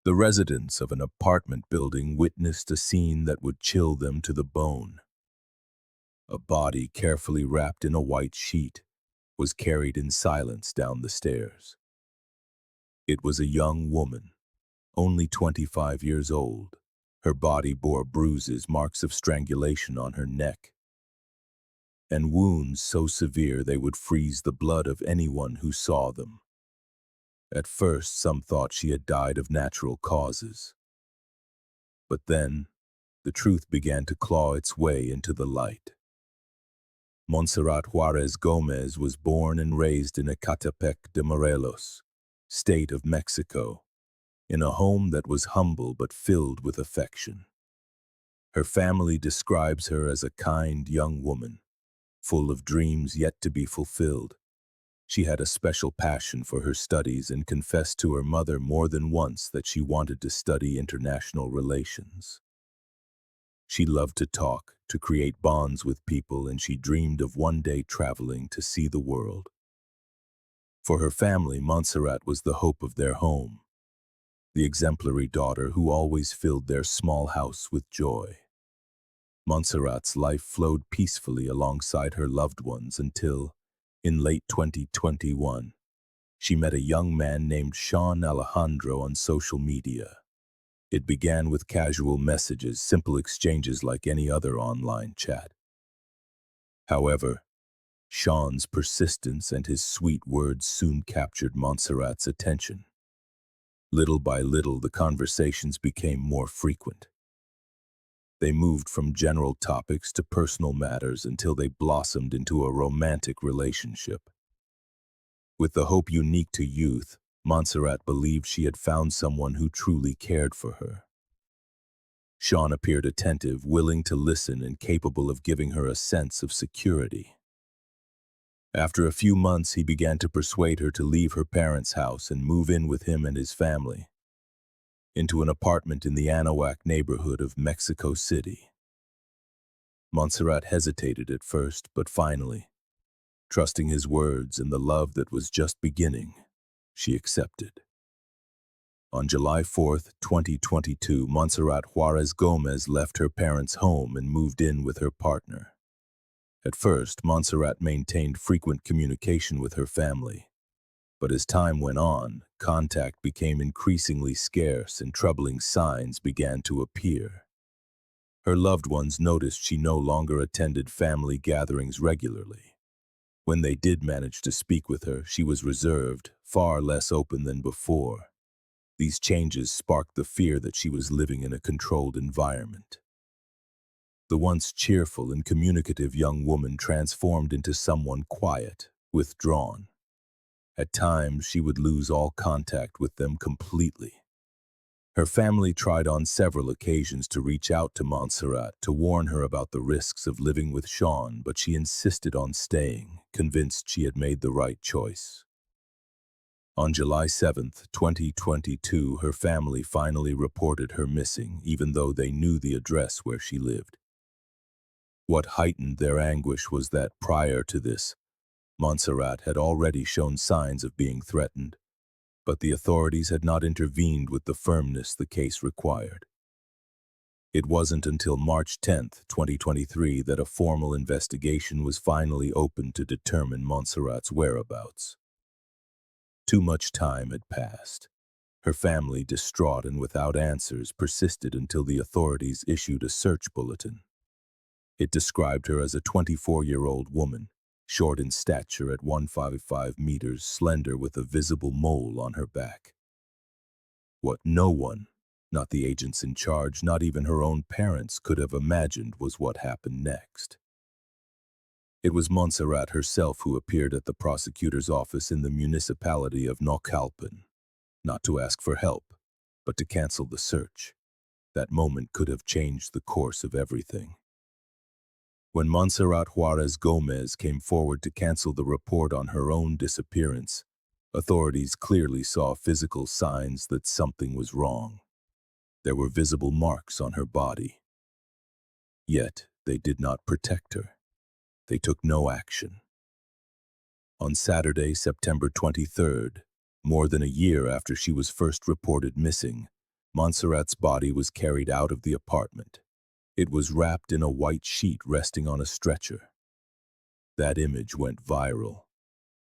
The residents of an apartment building witnessed a scene that would chill them to the bone. A body carefully wrapped in a white sheet was carried in silence down the stairs. It was a young woman, only 25 years old. Her body bore bruises, marks of strangulation on her neck, and wounds so severe they would freeze the blood of anyone who saw them. At first, some thought she had died of natural causes. But then, the truth began to claw its way into the light. Monserrat Juárez Gómez was born and raised in Ecatepec de Morelos, state of Mexico, in a home that was humble but filled with affection. Her family describes her as a kind young woman, full of dreams yet to be fulfilled. She had a special passion for her studies and confessed to her mother more than once that she wanted to study international relations. She loved to talk, to create bonds with people, and she dreamed of one day traveling to see the world. For her family, Monserrat was the hope of their home, the exemplary daughter who always filled their small house with joy. Monserrat's life flowed peacefully alongside her loved ones until, in late 2021, she met a young man named Sean Alejandro on social media. It began with casual messages, simple exchanges like any other online chat. However, Sean's persistence and his sweet words soon captured Monserrat's attention. Little by little, the conversations became more frequent. They moved from general topics to personal matters until they blossomed into a romantic relationship. With the hope unique to youth, Monserrat believed she had found someone who truly cared for her. Sean appeared attentive, willing to listen, and capable of giving her a sense of security. After a few months, he began to persuade her to leave her parents' house and move in with him and his family, into an apartment in the Anahuac neighborhood of Mexico City. Monserrat hesitated at first, but finally, trusting his words and the love that was just beginning, she accepted. On July 4, 2022, Monserrat Juárez Gómez left her parents' home and moved in with her partner. At first, Monserrat maintained frequent communication with her family, but as time went on, contact became increasingly scarce and troubling signs began to appear. Her loved ones noticed she no longer attended family gatherings regularly. When they did manage to speak with her, she was reserved, far less open than before. These changes sparked the fear that she was living in a controlled environment. The once cheerful and communicative young woman transformed into someone quiet, withdrawn. At times, she would lose all contact with them completely. Her family tried on several occasions to reach out to Monserrat to warn her about the risks of living with Sean, but she insisted on staying, convinced she had made the right choice. On July 7, 2022, her family finally reported her missing, even though they knew the address where she lived. What heightened their anguish was that prior to this, Monserrat had already shown signs of being threatened, but the authorities had not intervened with the firmness the case required. It wasn't until March 10, 2023, that a formal investigation was finally opened to determine Monserrat's whereabouts. Too much time had passed. Her family, distraught and without answers, persisted until the authorities issued a search bulletin. It described her as a 24-year-old woman, short in stature at 155 meters, slender with a visible mole on her back. What no one, not the agents in charge, not even her own parents, could have imagined was what happened next. It was Monserrat herself who appeared at the prosecutor's office in the municipality of Naucalpan, not to ask for help, but to cancel the search. That moment could have changed the course of everything. When Monserrat Juárez Gómez came forward to cancel the report on her own disappearance, authorities clearly saw physical signs that something was wrong. There were visible marks on her body. Yet, they did not protect her. They took no action. On Saturday, September 23rd, more than a year after she was first reported missing, Monserrat's body was carried out of the apartment. It was wrapped in a white sheet resting on a stretcher. That image went viral.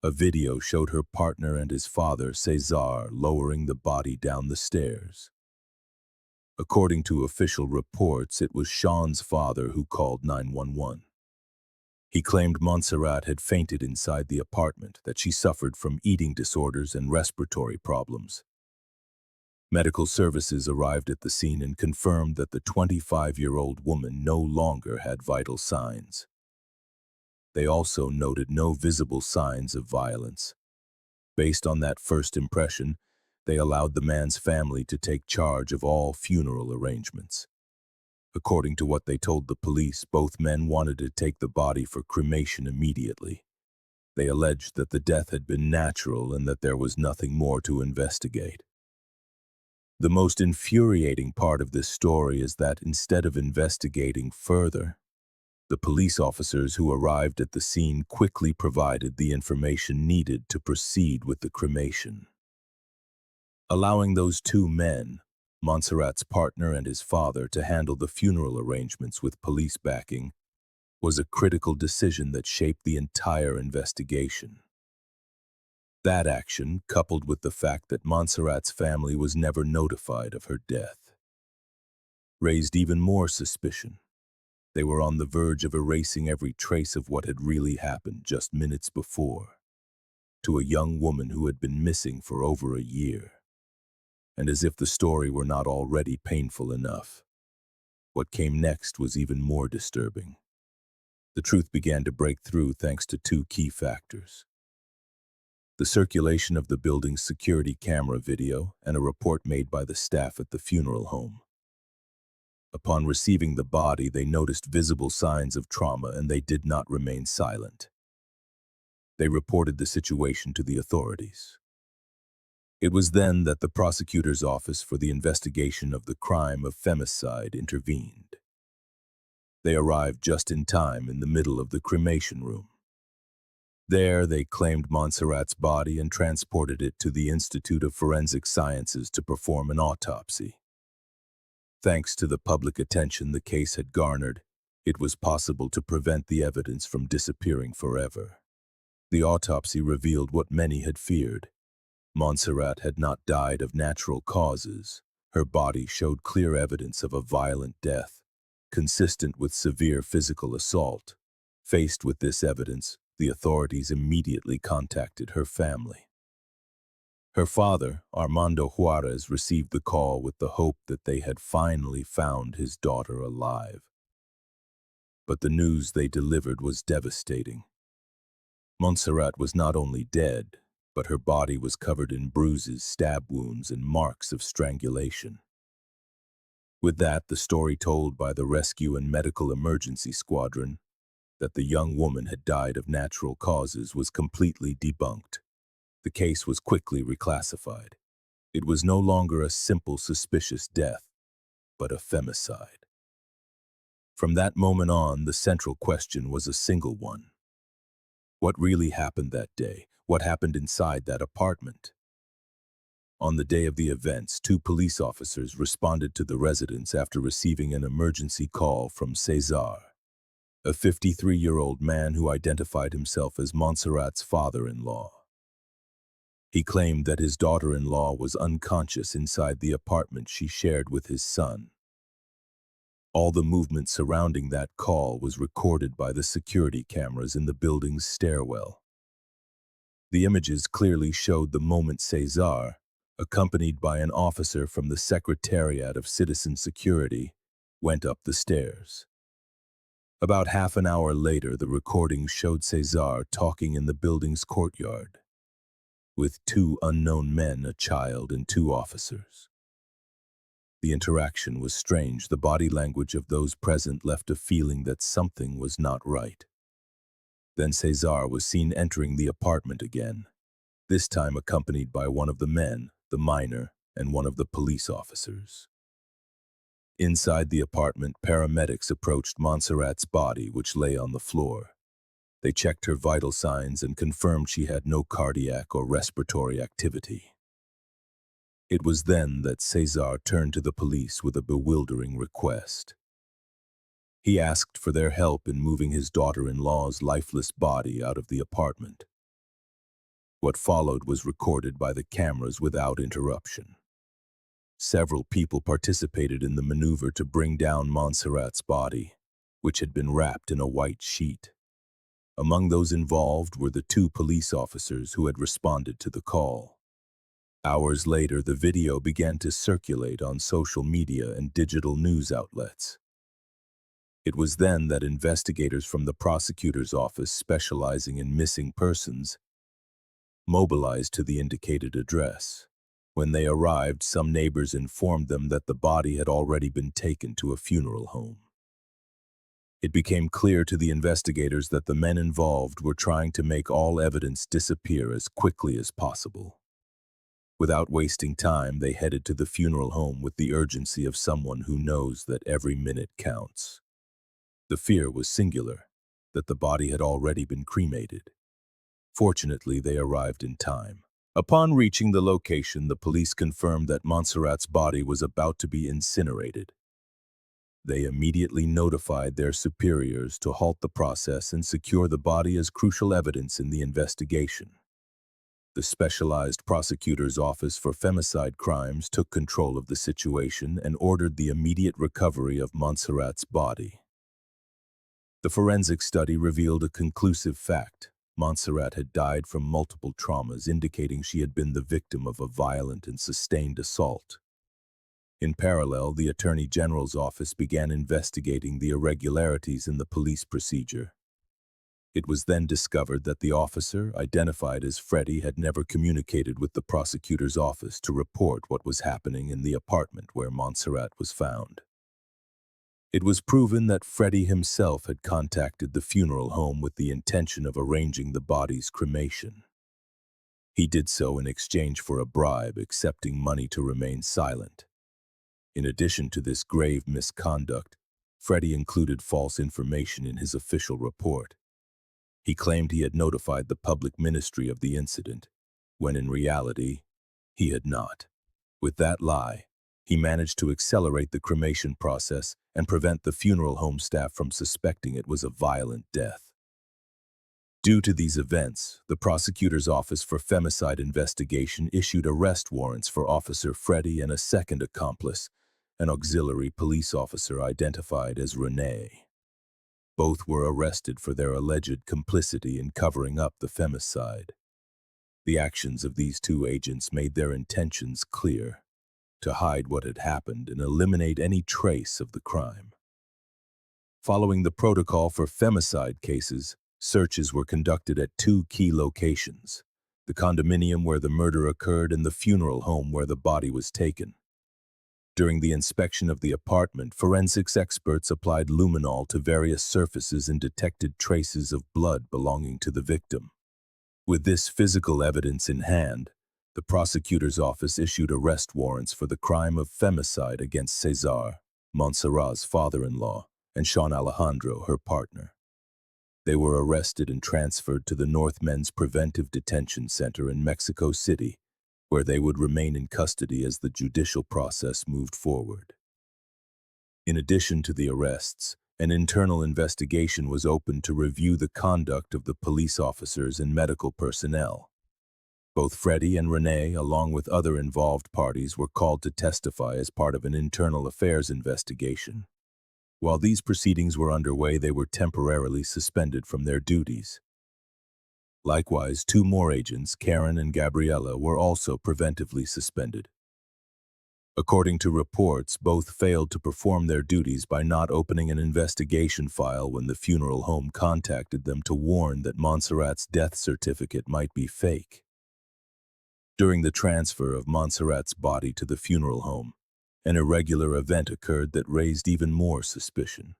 A video showed her partner and his father, Cesar, lowering the body down the stairs. According to official reports, it was Sean's father who called 911. He claimed Monserrat had fainted inside the apartment, that she suffered from eating disorders and respiratory problems. Medical services arrived at the scene and confirmed that the 25-year-old woman no longer had vital signs. They also noted no visible signs of violence. Based on that first impression, they allowed the man's family to take charge of all funeral arrangements. According to what they told the police, both men wanted to take the body for cremation immediately. They alleged that the death had been natural and that there was nothing more to investigate. The most infuriating part of this story is that instead of investigating further, the police officers who arrived at the scene quickly provided the information needed to proceed with the cremation. Allowing those two men, Monserrat's partner and his father, to handle the funeral arrangements with police backing was a critical decision that shaped the entire investigation. That action, coupled with the fact that Monserrat's family was never notified of her death, raised even more suspicion. They were on the verge of erasing every trace of what had really happened just minutes before, to a young woman who had been missing for over a year. And as if the story were not already painful enough, what came next was even more disturbing. The truth began to break through thanks to two key factors: the circulation of the building's security camera video and a report made by the staff at the funeral home. Upon receiving the body, they noticed visible signs of trauma and they did not remain silent. They reported the situation to the authorities. It was then that the prosecutor's office for the investigation of the crime of femicide intervened. They arrived just in time in the middle of the cremation room. There, they claimed Monserrat's body and transported it to the Institute of Forensic Sciences to perform an autopsy. Thanks to the public attention the case had garnered, it was possible to prevent the evidence from disappearing forever. The autopsy revealed what many had feared. Monserrat had not died of natural causes. Her body showed clear evidence of a violent death, consistent with severe physical assault. Faced with this evidence, the authorities immediately contacted her family. Her father, Armando Juárez, received the call with the hope that they had finally found his daughter alive. But the news they delivered was devastating. Monserrat was not only dead, but her body was covered in bruises, stab wounds, and marks of strangulation. With that, the story told by the rescue and medical emergency squadron that the young woman had died of natural causes was completely debunked. The case was quickly reclassified. It was no longer a simple suspicious death, but a femicide. From that moment on, the central question was a single one. What really happened that day? What happened inside that apartment? On the day of the events, two police officers responded to the residence after receiving an emergency call from Cesar, a 53-year-old man who identified himself as Monserrat's father-in-law. He claimed that his daughter-in-law was unconscious inside the apartment she shared with his son. All the movement surrounding that call was recorded by the security cameras in the building's stairwell. The images clearly showed the moment Cesar, accompanied by an officer from the Secretariat of Citizen Security, went up the stairs. About half an hour later, the recording showed Cesar talking in the building's courtyard with two unknown men, a child, and two officers. The interaction was strange. The body language of those present left a feeling that something was not right. Then Cesar was seen entering the apartment again, this time accompanied by one of the men, the minor, and one of the police officers. Inside the apartment, paramedics approached Monserrat's body, which lay on the floor. They checked her vital signs and confirmed she had no cardiac or respiratory activity. It was then that Cesar turned to the police with a bewildering request. He asked for their help in moving his daughter-in-law's lifeless body out of the apartment. What followed was recorded by the cameras without interruption. Several people participated in the maneuver to bring down Monserrat's body, which had been wrapped in a white sheet. Among those involved were the two police officers who had responded to the call. Hours later, the video began to circulate on social media and digital news outlets. It was then that investigators from the prosecutor's office specializing in missing persons mobilized to the indicated address. When they arrived, some neighbors informed them that the body had already been taken to a funeral home. It became clear to the investigators that the men involved were trying to make all evidence disappear as quickly as possible. Without wasting time, they headed to the funeral home with the urgency of someone who knows that every minute counts. The fear was singular, that the body had already been cremated. Fortunately, they arrived in time. Upon reaching the location, the police confirmed that Monserrat's body was about to be incinerated. They immediately notified their superiors to halt the process and secure the body as crucial evidence in the investigation. The Specialized Prosecutor's Office for Femicide Crimes took control of the situation and ordered the immediate recovery of Monserrat's body. The forensic study revealed a conclusive fact. Monserrat had died from multiple traumas, indicating she had been the victim of a violent and sustained assault. In parallel, the Attorney General's office began investigating the irregularities in the police procedure. It was then discovered that the officer, identified as Freddie, had never communicated with the prosecutor's office to report what was happening in the apartment where Monserrat was found. It was proven that Freddie himself had contacted the funeral home with the intention of arranging the body's cremation. He did so in exchange for a bribe, accepting money to remain silent. In addition to this grave misconduct, Freddie included false information in his official report. He claimed he had notified the public ministry of the incident, when in reality, he had not. With that lie, he managed to accelerate the cremation process and prevent the funeral home staff from suspecting it was a violent death. Due to these events, the prosecutor's office for femicide investigation issued arrest warrants for Officer Freddie and a second accomplice, an auxiliary police officer identified as Renee. Both were arrested for their alleged complicity in covering up the femicide. The actions of these two agents made their intentions clear: to hide what had happened and eliminate any trace of the crime. Following the protocol for femicide cases, searches were conducted at two key locations: the condominium where the murder occurred and the funeral home where the body was taken. During the inspection of the apartment, forensics experts applied luminol to various surfaces and detected traces of blood belonging to the victim. With this physical evidence in hand, the prosecutor's office issued arrest warrants for the crime of femicide against Cesar, Monserrat's father-in-law, and Sean Alejandro, her partner. They were arrested and transferred to the North Men's Preventive Detention Center in Mexico City, where they would remain in custody as the judicial process moved forward. In addition to the arrests, an internal investigation was opened to review the conduct of the police officers and medical personnel. Both Freddie and Renee, along with other involved parties, were called to testify as part of an internal affairs investigation. While these proceedings were underway, they were temporarily suspended from their duties. Likewise, two more agents, Karen and Gabriela, were also preventively suspended. According to reports, both failed to perform their duties by not opening an investigation file when the funeral home contacted them to warn that Monserrat's death certificate might be fake. During the transfer of Monserrat's body to the funeral home, an irregular event occurred that raised even more suspicion.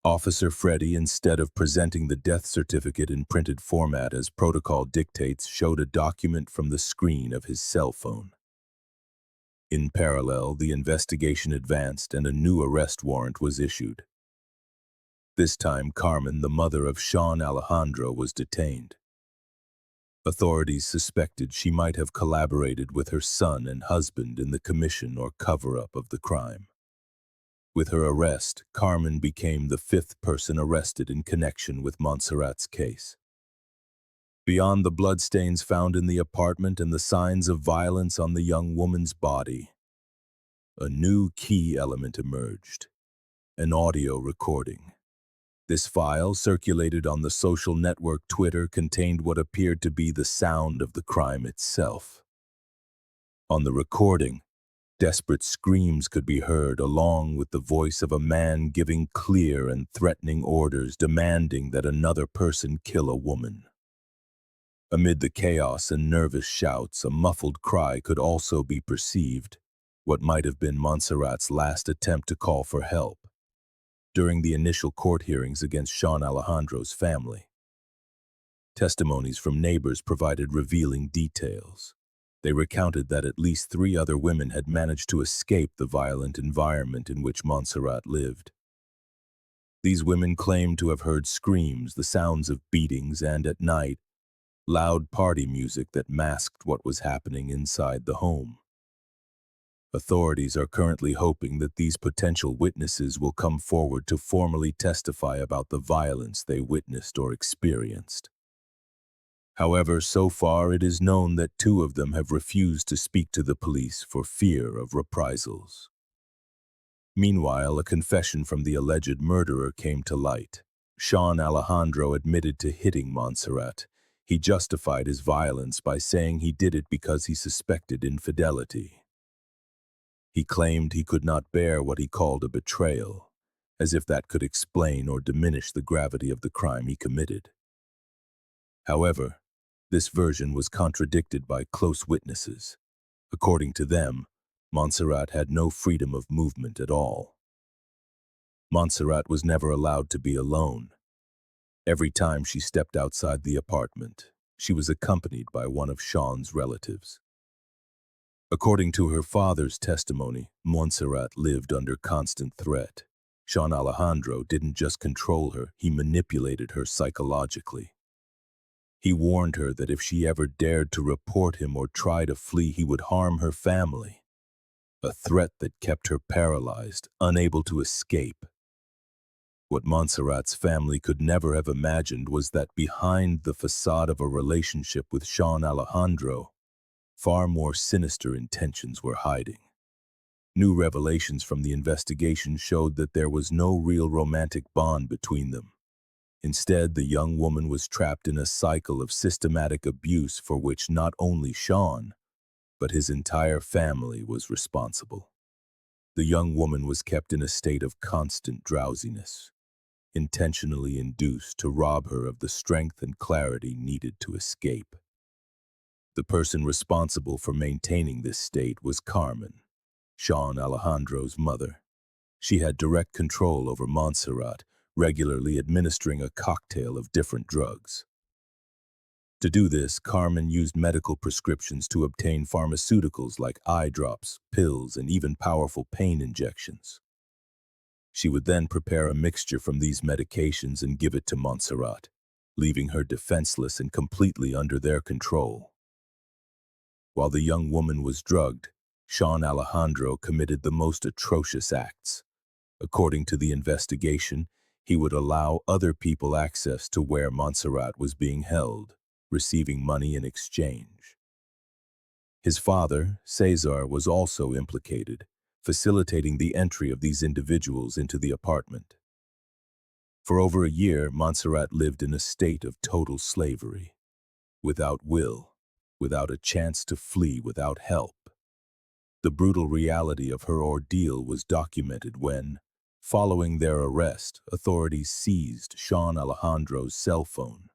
Officer Freddie, instead of presenting the death certificate in printed format as protocol dictates, showed a document from the screen of his cell phone. In parallel, the investigation advanced and a new arrest warrant was issued. This time, Carmen, the mother of Sean Alejandro, was detained. Authorities suspected she might have collaborated with her son and husband in the commission or cover-up of the crime. With her arrest, Carmen became the fifth person arrested in connection with Monserrat's case. Beyond the bloodstains found in the apartment and the signs of violence on the young woman's body, a new key element emerged: an audio recording. This file, circulated on the social network Twitter, contained what appeared to be the sound of the crime itself. On the recording, desperate screams could be heard, along with the voice of a man giving clear and threatening orders, demanding that another person kill a woman. Amid the chaos and nervous shouts, a muffled cry could also be perceived, what might have been Monserrat's last attempt to call for help. During the initial court hearings against Sean Alejandro's family, testimonies from neighbors provided revealing details. They recounted that at least 3 other women had managed to escape the violent environment in which Monserrat lived. These women claimed to have heard screams, the sounds of beatings, and at night, loud party music that masked what was happening inside the home. Authorities are currently hoping that these potential witnesses will come forward to formally testify about the violence they witnessed or experienced. However, so far it is known that 2 of them have refused to speak to the police for fear of reprisals. Meanwhile, a confession from the alleged murderer came to light. Sean Alejandro admitted to hitting Monserrat. He justified his violence by saying he did it because he suspected infidelity. He claimed he could not bear what he called a betrayal, as if that could explain or diminish the gravity of the crime he committed. However, this version was contradicted by close witnesses. According to them, Monserrat had no freedom of movement at all. Monserrat was never allowed to be alone. Every time she stepped outside the apartment, she was accompanied by one of Sean's relatives. According to her father's testimony, Monserrat lived under constant threat. Sean Alejandro didn't just control her, he manipulated her psychologically. He warned her that if she ever dared to report him or try to flee, he would harm her family. A threat that kept her paralyzed, unable to escape. What Monserrat's family could never have imagined was that behind the facade of a relationship with Sean Alejandro, far more sinister intentions were hiding. New revelations from the investigation showed that there was no real romantic bond between them. Instead, the young woman was trapped in a cycle of systematic abuse for which not only Sean, but his entire family was responsible. The young woman was kept in a state of constant drowsiness, intentionally induced to rob her of the strength and clarity needed to escape. The person responsible for maintaining this state was Carmen, Sean Alejandro's mother. She had direct control over Monserrat, regularly administering a cocktail of different drugs. To do this, Carmen used medical prescriptions to obtain pharmaceuticals like eye drops, pills, and even powerful pain injections. She would then prepare a mixture from these medications and give it to Monserrat, leaving her defenseless and completely under their control. While the young woman was drugged, Sean Alejandro committed the most atrocious acts. According to the investigation, he would allow other people access to where Monserrat was being held, receiving money in exchange. His father, Cesar, was also implicated, facilitating the entry of these individuals into the apartment. For over a year, Monserrat lived in a state of total slavery, without will, without a chance to flee, without help. The brutal reality of her ordeal was documented when, following their arrest, authorities seized Sean Alejandro's cell phone.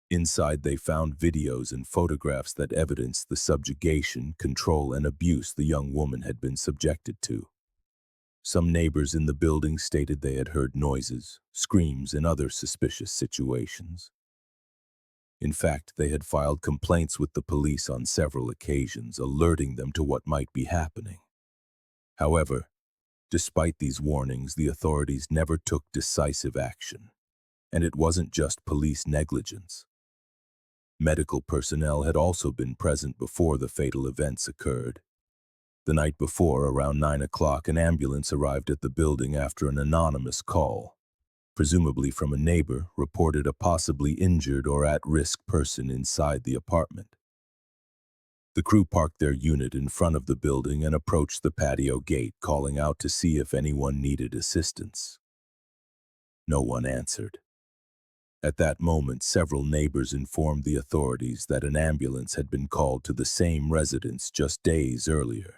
Inside, they found videos and photographs that evidenced the subjugation, control, and abuse the young woman had been subjected to. Some neighbors in the building stated they had heard noises, screams, and other suspicious situations. In fact, they had filed complaints with the police on several occasions, alerting them to what might be happening. However, despite these warnings, the authorities never took decisive action. And it wasn't just police negligence. Medical personnel had also been present before the fatal events occurred. The night before, around 9 o'clock, an ambulance arrived at the building after an anonymous call, presumably from a neighbor, reported a possibly injured or at-risk person inside the apartment. The crew parked their unit in front of the building and approached the patio gate, calling out to see if anyone needed assistance. No one answered. At that moment, several neighbors informed the authorities that an ambulance had been called to the same residence just days earlier.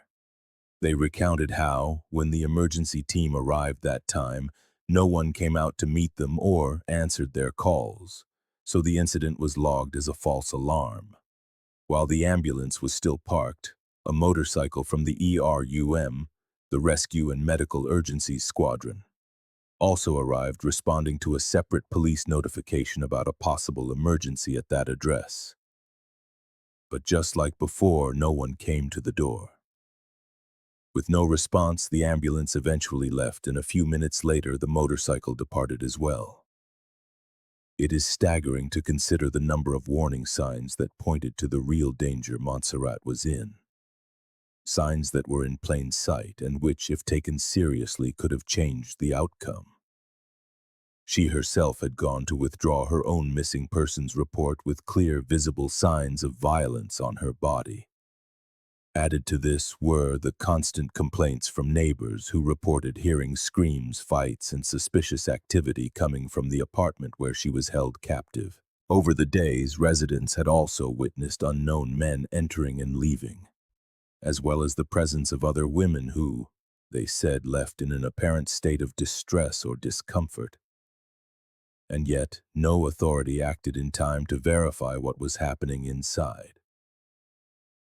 They recounted how, when the emergency team arrived that time, no one came out to meet them or answered their calls, so the incident was logged as a false alarm. While the ambulance was still parked, a motorcycle from the ERUM, the Rescue and Medical Urgencies Squadron, also arrived, responding to a separate police notification about a possible emergency at that address. But just like before, no one came to the door. With no response, the ambulance eventually left, and a few minutes later, the motorcycle departed as well. It is staggering to consider the number of warning signs that pointed to the real danger Monserrat was in. Signs that were in plain sight and which, if taken seriously, could have changed the outcome. She herself had gone to withdraw her own missing persons report with clear, visible signs of violence on her body. Added to this were the constant complaints from neighbors who reported hearing screams, fights, and suspicious activity coming from the apartment where she was held captive. Over the days, residents had also witnessed unknown men entering and leaving, as well as the presence of other women who, they said, left in an apparent state of distress or discomfort. And yet, no authority acted in time to verify what was happening inside.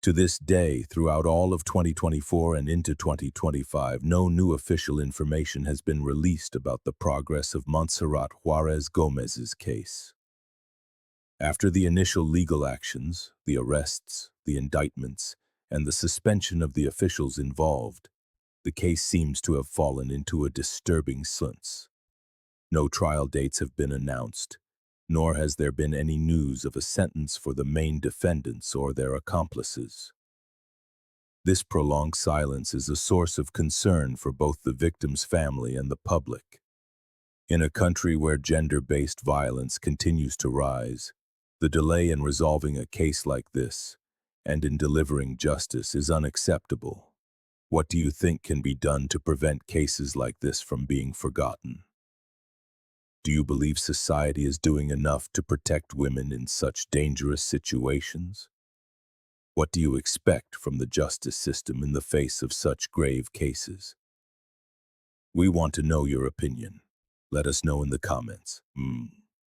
To this day, throughout all of 2024 and into 2025, no new official information has been released about the progress of Monserrat Juárez Gómez's case. After the initial legal actions, the arrests, the indictments, and the suspension of the officials involved, the case seems to have fallen into a disturbing silence. No trial dates have been announced, nor has there been any news of a sentence for the main defendants or their accomplices. This prolonged silence is a source of concern for both the victim's family and the public. In a country where gender-based violence continues to rise, the delay in resolving a case like this and in delivering justice is unacceptable. What do you think can be done to prevent cases like this from being forgotten? Do you believe society is doing enough to protect women in such dangerous situations? What do you expect from the justice system in the face of such grave cases? We want to know your opinion. Let us know in the comments.